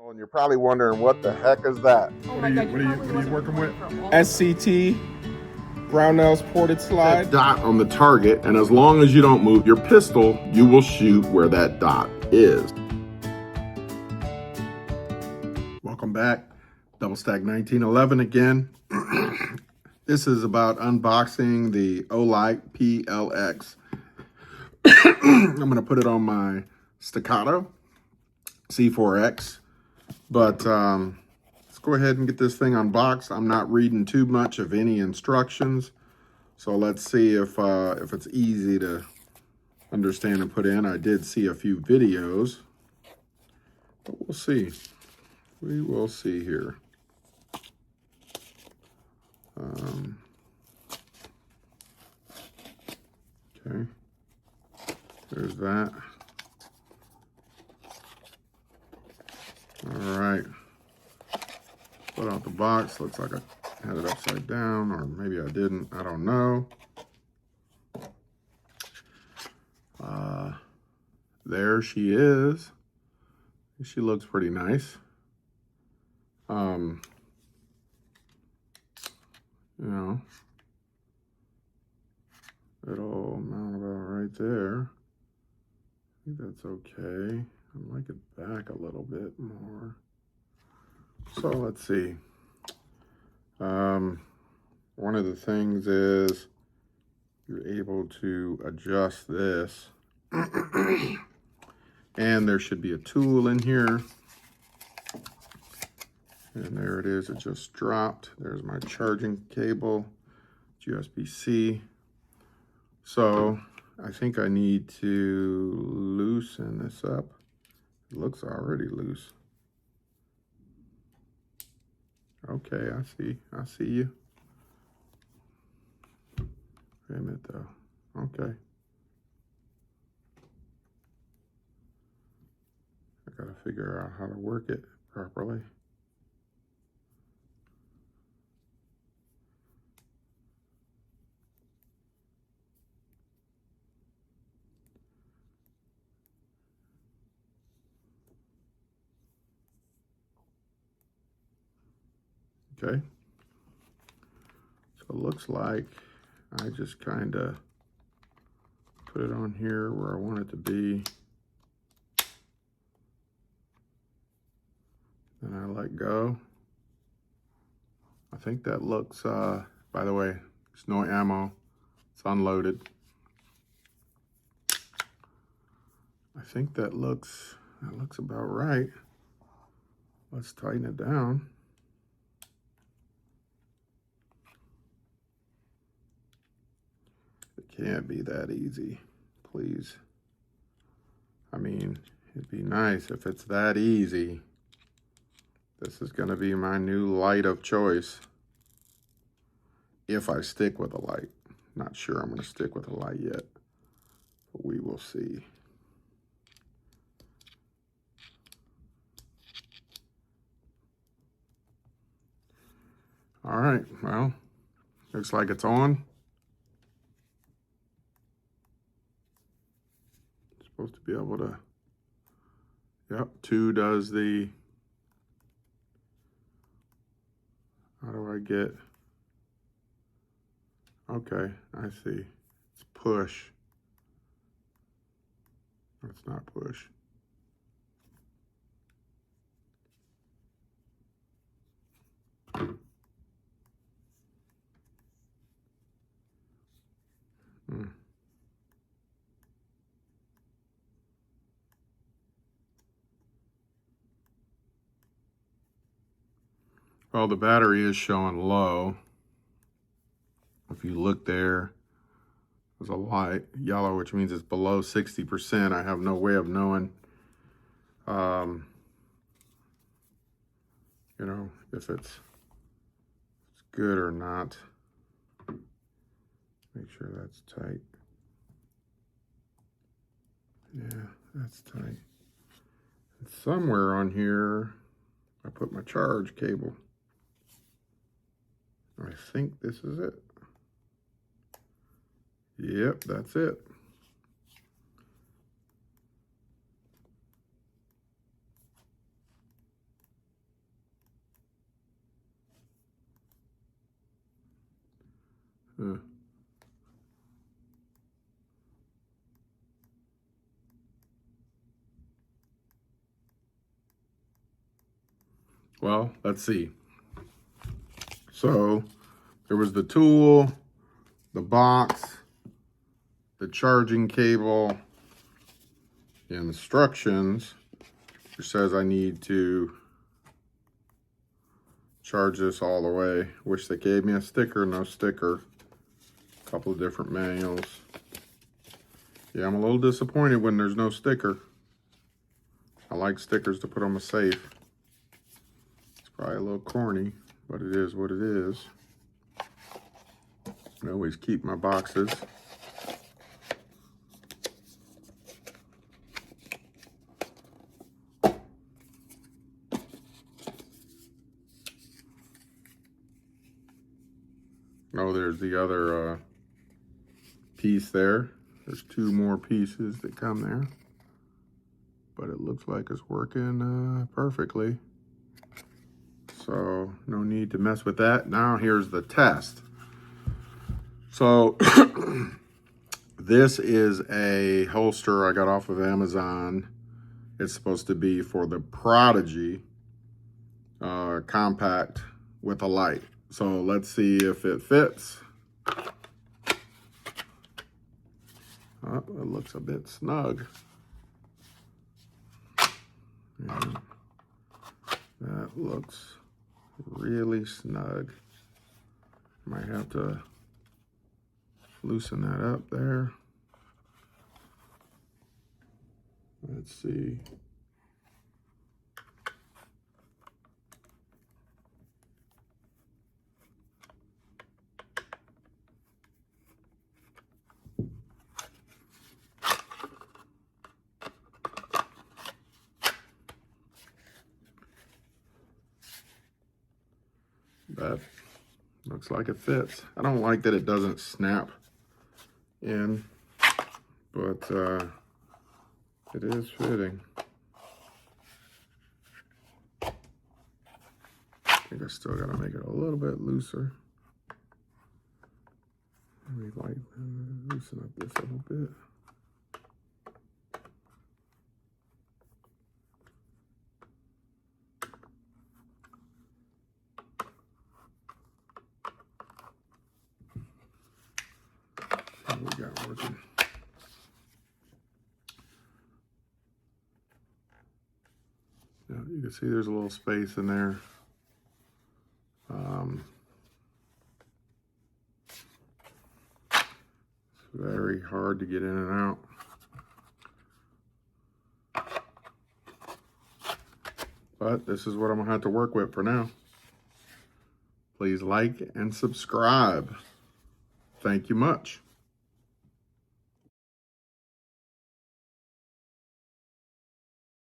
And you're probably wondering, what the heck is that? What are you working with? SCT, Brownell's ported slide. That dot on the target, and as long as you don't move your pistol, you will shoot where that dot is. Welcome back. Double Stack 1911 again. This is about unboxing the Olight Pl-X. I'm going to put it on my Staccato C4X. But let's go ahead and get this thing unboxed. I'm not reading too much of any instructions. So let's see if it's easy to understand and put in. I did see a few videos, but we'll see. We will see here. Okay, there's that. All right, put out the box. Looks like I had it upside down, or maybe I didn't. I don't know. There she is. She looks pretty nice. You know, it'll mount about right there. I think that's okay. I'd like it back a little bit more. So let's see. One of the things is you're able to adjust this. And there should be a tool in here. And there it is, it just dropped. There's my charging cable, USB-C. So I think I need to loosen this up. It looks already loose. Okay, I see you. Wait a minute though, okay. I gotta figure out how to work it properly. Okay, so it looks like I just kind of put it on here where I want it to be. Then I let go. I think that looks, by the way, there's no ammo. It's unloaded. I think that looks about right. Let's tighten it down. It can't be that easy, please. I mean, it'd be nice if it's that easy. This is gonna be my new light of choice. If I stick with a light. Not sure I'm gonna stick with a light yet, but we will see. All right, well, looks like it's on. It's supposed to be able to, yep, 2 does the, how do I get, okay, I see, it's push. That's not push. Well, the battery is showing low. If you look there, there's a light yellow, which means it's below 60%. I have no way of knowing, you know, if it's good or not. Make sure that's tight. Yeah, that's tight. And somewhere on here, I put my charge cable. I think this is it. Yep, that's it. Well, let's see. So there was the tool, the box, the charging cable, the instructions, which says I need to charge this all the way. Wish they gave me a sticker, no sticker. A couple of different manuals. Yeah, I'm a little disappointed when there's no sticker. I like stickers to put on my safe. It's probably a little corny, but it is what it is. I always keep my boxes. Oh, there's the other piece there. There's two more pieces that come there. But it looks like it's working perfectly. So no need to mess with that. Now here's the test. So this is a holster I got off of Amazon. It's supposed to be for the Prodigy compact with a light. So let's see if it fits. Oh, it looks a bit snug. And that looks really snug. Might have to loosen that up there. Let's see. That looks like it fits. I don't like that it doesn't snap in, but it is fitting. I think I still gotta make it a little bit looser. Let me like loosen up this a little bit. What we got working? Yeah, you can see there's a little space in there. It's very hard to get in and out. But this is what I'm gonna have to work with for now. Please like and subscribe. Thank you much.